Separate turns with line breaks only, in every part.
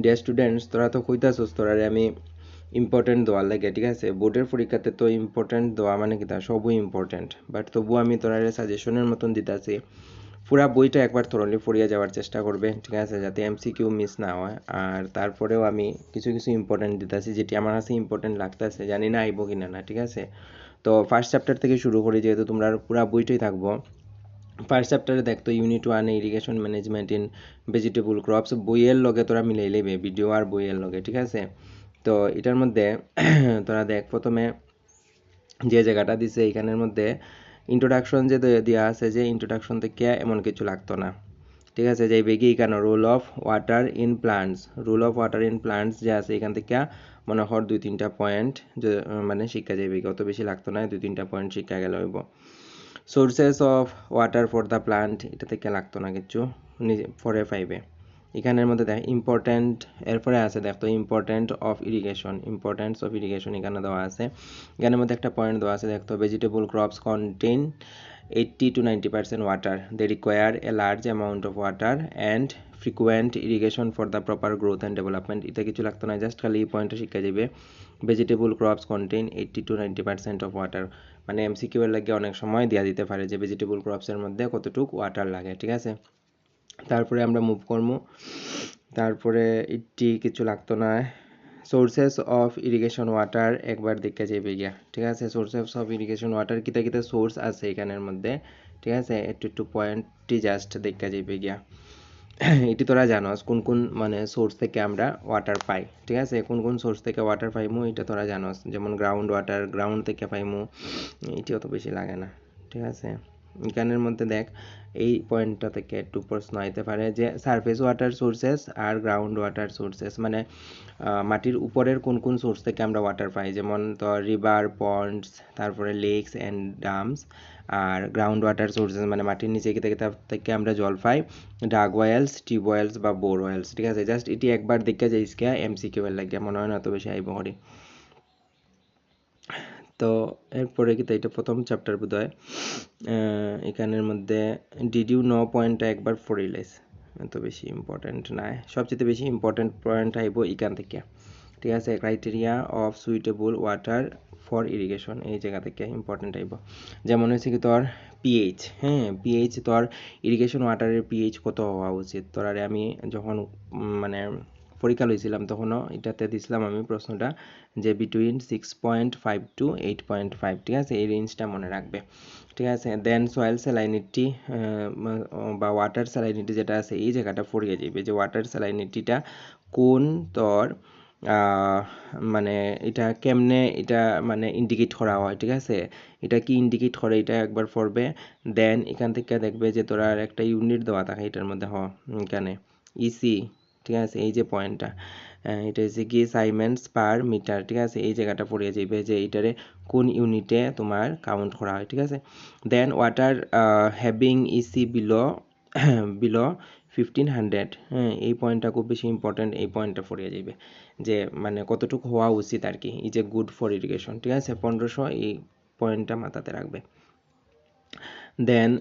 Dear students, তোরা তো কইতাছস তোরারে আমি ইম্পর্টেন্ট দেওয়ার লাগে, ঠিক আছে? বোর্ডের পরীক্ষাতে তো ইম্পর্টেন্ট দেওয়া মানে কি তা সবই ইম্পর্টেন্ট, বাট তবু আমি তোরারে সাজেশনের মতন দিতাছি পুরা বইটা একবার থরলি পড়িয়া যাওয়ার চেষ্টা করবে, ঠিক আছে, যাতে এমসিকিউ মিস না হয়। আর তারপরেও আমি কিছু কিছু ইম্পর্টেন্ট দিতাছি যেটি আমার কাছে ইম্পর্টেন্ট লাগতেছে, জানি না আইব কিনা না, ঠিক আছে? তো ফার্স্ট চ্যাপ্টার থেকে শুরু করি, যেহেতু তোমরা পুরা বইটাই থাকবো। ফার্স্ট চ্যাপ্টারে দেখতো unit 1 irrigation management in vegetable crops, বইয়ের লগে তোরা মিলাই লইবে, ভিডিও আর বইয়ের লগে, ঠিক আছে? তো এটার মধ্যে তোরা দেখ প্রথমে যে জায়গাটা দিছে এখানের মধ্যে ইন্ট্রোডাকশন যে দেওয়া আছে, যে ইন্ট্রোডাকশন থেকে এমন কিছু লাগতো না, ঠিক আছে? যে বেগি কেন role of water in plants, role of water in plants যে আছে এখান থেকে মনে হর 2-3টা পয়েন্ট যে মানে শিক্ষা যাবে, অত বেশি লাগতো না, 2-3টা পয়েন্ট শিক্ষা গেলে হইব। Sources of water for the plant, এটা থেকে লাগতো না কিছু, 4A-5 এখানের মধ্যে দেখ ইম্পর্ট্যান্ট, এরপরে আছে দেখতো important of irrigation, importance of irrigation এখানে দেওয়া আছে। এখানের মধ্যে একটা পয়েন্ট দেওয়া আছে দেখতো vegetable crops contain 80-90% water, they require a large amount of water and frequent irrigation for the proper growth and development, এটা কিছু লাগতো না, জাস্ট খালি এই পয়েন্টটা শিক্ষা যাবে vegetable crops contain 80-90% of water, মানে এমসিকিউ এর লাগে অনেক সময় দেওয়া দিতে পারে যে ভেজিটেবল ক্রপসের মধ্যে কতটুকু ওয়াটার লাগে, ঠিক আছে? তারপরে আমরা মুভ করবো, তারপরে এটি কিছু লাগতো না। সোর্সেস অফ ইরিগেশন ওয়াটার একবার দেখে যাবে গিয়া, ঠিক আছে? সোর্সেস অফ ইরিগেশন ওয়াটার কিতা কিতা সোর্স আছে এখানের মধ্যে, ঠিক আছে? একটু পয়েন্টটি জাস্ট দেখে যাবে গিয়া। এটি তোরা জানোস কোন কোন মানে সোর্স থেকে আমরা ওয়াটার পাই, ঠিক আছে? কোন কোন সোর্স থেকে ওয়াটার পাইমু এটা তোরা জানোস, যেমন গ্রাউন্ড ওয়াটার গ্রাউন্ড থেকে পাইমু, এটি অত বেশি লাগে না, ঠিক আছে? এখানের মধ্যে দেখ এই পয়েন্টটা থেকে একটু প্রশ্ন আইতে পারে যে সারফেস ওয়াটার সোর্সেস আর গ্রাউন্ড ওয়াটার সোর্সেস, মানে মাটির উপরের কোন কোন সোর্স থেকে আমরা ওয়াটার পাই, যেমন তো রিভার, পন্ডস, তারপরে লেকস অ্যান্ড ডামস। আর গ্রাউন্ড ওয়াটার সোর্সেস মানে মাটির নিচে থেকে আমরা জল পাই, ডাগ ওয়েলস, টিউব ওয়েলস বা বোর ওয়েলস, ঠিক আছে? জাস্ট এটি একবার দেখে যাইস কে এমসিকিউ এর লাগে, মনে হয় না অত বেশি আইব করি। তো এরপরে কি এটা প্রথম চ্যাপ্টার বোধ হয়, এখানের মধ্যে ডিড ইউ নো পয়েন্টটা একবার পড়িলাইস, এত বেশি ইম্পর্টেন্ট নাই, সবচেয়ে বেশি ইম্পর্টেন্ট পয়েন্ট আইব এখান থেকে, ঠিক আছে? Criteria of suitable water for irrigation, এই জায়গা থেকে ইম্পর্টেন্ট আইব। যেমন হচ্ছে কি তোর পিএইচ, হ্যাঁ পিএইচ, তোর ইরিগেশন ওয়াটারের পিএইচ কত হওয়া উচিত, তোর আমি যখন মানে পরীক্ষা লইছিলাম তখনও এটাতে দিছিলাম আমি প্রশ্নটা যে বিটুইন 6.5 to 8.5, ঠিক আছে? এই রেঞ্জটা মনে রাখবে, ঠিক আছে? দেন সয়েল স্যালাইনিটি বা ওয়াটার স্যালাইনিটি যেটা আছে এই জায়গাটা পড়িয়ে যাবে, যে ওয়াটার স্যালাইনিটিটা কোন তোর মানে এটা কেমনে এটা মানে ইন্ডিকেট করা হয়, ঠিক আছে? এটা কি ইন্ডিকেট করে এটা একবার পড়বে। দেন এখান থেকে দেখবে যে তোরা একটা ইউনিট দেওয়া থাকে এটার মধ্যে, এখানে ইসি, ঠিক আছে? এই যে পয়েন্টটা, এটা হচ্ছে কি সাইমেন্স পার মিটার, ঠিক আছে? এই জায়গাটা পড়িয়ে যাবে যে এটারে কোন ইউনিটে তোমার কাউন্ট করা হয়, ঠিক আছে? Then water having EC below below 1500, হ্যাঁ এই পয়েন্টটা খুব বেশি ইম্পর্টেন্ট, এই পয়েন্টটা পড়িয়ে যাবে যে মানে কতটুকু হওয়া উচিত আর কি, এই যে গুড ফর ইরিগেশন, ঠিক আছে? 1500, এই পয়েন্টটা মাথাতে রাখবে। দেন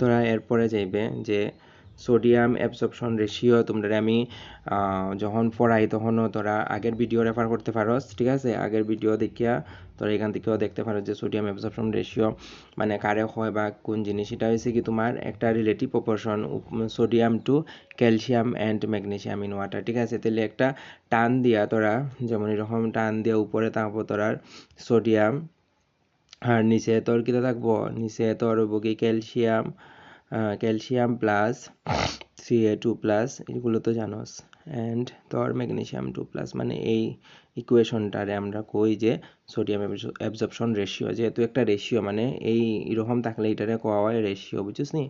তোরা এরপরে যাইবে যে সোডিয়াম অ্যাবসর্পশন রেশিও, তোমরা আমি যখন পড়াই তখনও তোরা আগের ভিডিও রেফার করতে পারোস, ঠিক আছে? আগের ভিডিও দেখিয়া তোরা এখান থেকেও দেখতে পারো যে সোডিয়াম অ্যাবসর্পশন রেশিও মানে কারে হয় বা কোন জিনিস, এটা হয়েছে কি তোমার একটা relative proportion sodium to calcium and magnesium in water, ঠিক আছে? তাহলে একটা টান দিয়া তোরা যেমন এরকম টান দিয়া উপরে থাকবো তোরা সোডিয়াম, আর নিচে তোর কিটা থাকবো, নিচে তোর হইব কি calcium, calcium plus Ca2 plus, এগুলো তো জানোস, অ্যান্ড তোর ম্যাগনেসিয়াম 2 প্লাস, মানে এই ইকুয়েশনটারে আমরা কই যে সোডিয়াম অ্যাবজর্পশন রেশিও, যেহেতু একটা রেশিও মানে এই এরকম থাকলে এটারে কোয়া হয় রেশিও, বুঝছিস নি?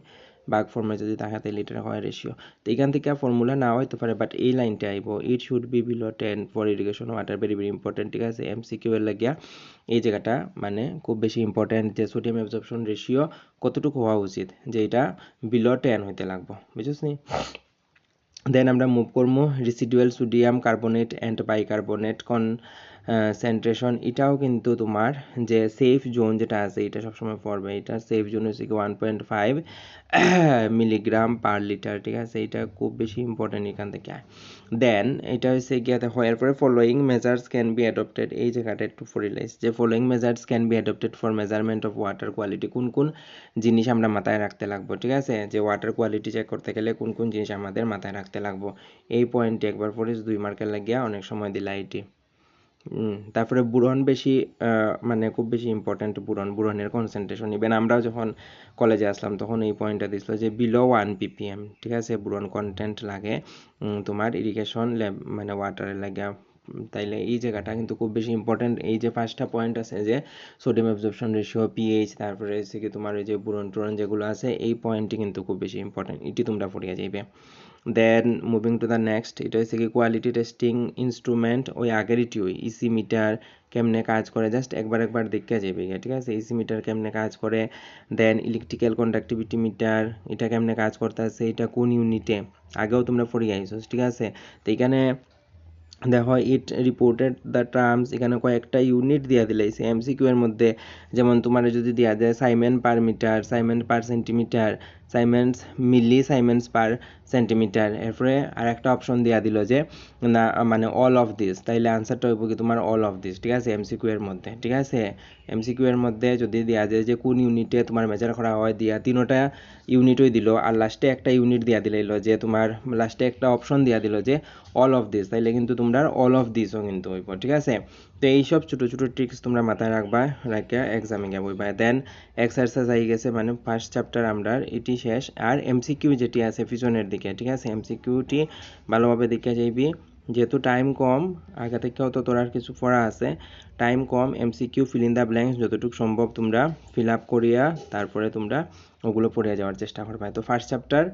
বাঘ ফর্মে যদি থাকে তাহলে এটারে হয় রেশিও। তো এখান থেকে ফর্মুলা না হইতে পারে, বাট এই লাইনটা আইব it should be below 10 for irrigation water, very very important, ঠিক আছে? এমসিকিউ এর লাগিয়া এই জায়গাটা মানে খুব বেশি ইম্পর্টেন্ট যে সোডিয়াম অ্যাবজর্পশন রেশিও কতটুকু হওয়া উচিত, যে এটা বিলো 10 হইতে লাগবো, বুঝছিস নি? দেন আমরা মুভ করবো residual sodium carbonate and bicarbonate concentration, এটাও কিন্তু তোমার যে সেফ জোন যেটা আছে এটা সবসময় পড়বে, এটা সেফ জোন হচ্ছে কি 1.5 মিলিগ্রাম পার লিটার, ঠিক আছে? এটা খুব বেশি ইম্পর্টেন্ট এখান থেকে। দেন এটা হচ্ছে গিয়া দেখো এরপরে following measures can be adopted, এই জায়গাটা একটু পড়িলাইস যে following measures can be adopted for measurement of water quality, কোন কোন জিনিস আমরা মাথায় রাখতে লাগবো, ঠিক আছে, যে ওয়াটার কোয়ালিটি চেক করতে গেলে কোন কোন জিনিস আমাদের মাথায় রাখতে লাগবো, এই পয়েন্টটি একবার পড়িস 2 মার্কের লাগিয়া অনেক সময় দিলা এটি। তারপরে বুরন বেশি মানে খুব বেশি ইম্পর্টেন্ট, বুরনের কনসেন্ট্রেশন, ইভেন আমরাও যখন কলেজে আসলাম তখন এই পয়েন্টটা দিছিল যে বিলো 1 ppm, ঠিক আছে, বুরন কন্টেন্ট লাগে তোমার ইরিগেশন মানে ওয়াটারের লাগে। তাইলে এই জায়গাটা কিন্তু খুব বেশি ইম্পর্টেন্ট। এই যে 5টা পয়েন্ট আছে যে সোডিয়াম অ্যাবজর্পশন রেশিও, পিএইচ, তারপরে হচ্ছে কি তোমার ওই যে বুরন টুরন যেগুলো আছে, এই পয়েন্টটি কিন্তু খুব বেশি ইম্পর্টেন্ট, এটি তোমরা পড়িয়া যাইবে। দেন মুভিং টু দ্য নেক্সট, এটা হচ্ছে কি কোয়ালিটি টেস্টিং ইনস্ট্রুমেন্ট, ওই আগের ইটি ওই ইসি মিটার কেমনে কাজ করে জাস্ট একবার দেখে যাবে, ঠিক আছে, ইসি মিটার কেমনে কাজ করে। দেন ইলেকট্রিক্যাল কন্ডাক্টিভিটি মিটার, এটা কেমনে কাজ করতেছে, এটা কোন ইউনিটে, আগেও তোমরা পড়ে আইছো, ঠিক আছে। তো এখানে দেখো ইট রিপোর্টেড দ্য টার্মস, এখানে কয়েকটা ইউনিট দিয়া দিলাইছে এমসিকিউ এর মধ্যে, যেমন তোমার যদি দেওয়া যায় সাইমেন পার মিটার, সাইমেন পার সেন্টিমিটার, সাইমেন্স মিলি সাইমেন্স পার সেন্টিমিটার, এরপরে আর একটা অপশন দেওয়া দিল যে না মানে অল অফ দিস, তাইলে আনসারটা হইব কি তোমার অল অফ দিস, ঠিক আছে, এমসিকিউ এর মধ্যে, ঠিক আছে। এমসিকিউ এর মধ্যে যদি দেওয়া যায় যে কোন ইউনিটে তোমার মেজার করা হয়, দিয়া তিনোটা ইউনিটই দিল, আর লাস্টে একটা ইউনিট দিয়া দিল যে তোমার লাস্টে একটা অপশন দিয়া দিল যে অল অফ দিস, তাইলে কিন্তু তোমরা অল অফ দিসও কিন্তু হইব, ঠিক আছে। তো এইসব ছোটো ছোটো ট্রিক্স তোমরা মাথায় রাখবা, রাখিয়া এক্সামে গিয়ে বইবা। দেন এক্সারসাইজ আই গেছে, মানে ফার্স্ট চ্যাপ্টার আমরা এটি শেষ, আর এমসিকিউ যেটি আছে পিছনের দিকে, ঠিক আছে, এমসিকিউটি ভালোভাবে দেখে যাইবি, যেহেতু টাইম কম, আগে থেকেও তো তোর আর কিছু পড়া আছে, time com, MCQ fill in the blanks যতটুকু সম্ভব তোমরা ফিল আপ করিয়া তারপরে তোমরা ওগুলো পড়ে যাওয়ার চেষ্টা করবা। তো ফার্স্ট চ্যাপ্টার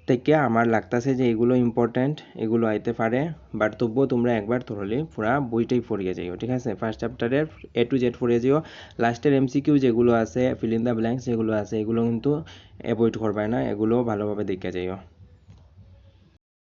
থেকে আমার লাগতেছে যে এগুলো ইম্পর্টেন্ট, এগুলো আইতে পারে, বাট তবুও তোমরা একবার থরলি পুরা বইটাই পড়িয়ে যাইও, ঠিক আছে, ফার্স্ট চ্যাপ্টারের এ টু জেড পড়িয়ে যাইও, লাস্টের এমসিকিউ যেগুলো আছে ফিল ইন দ্য ব্ল্যাঙ্কস যেগুলো আছে এগুলো কিন্তু অ্যাভয়েড করবে না, এগুলো ভালোভাবে দেখে যাইও।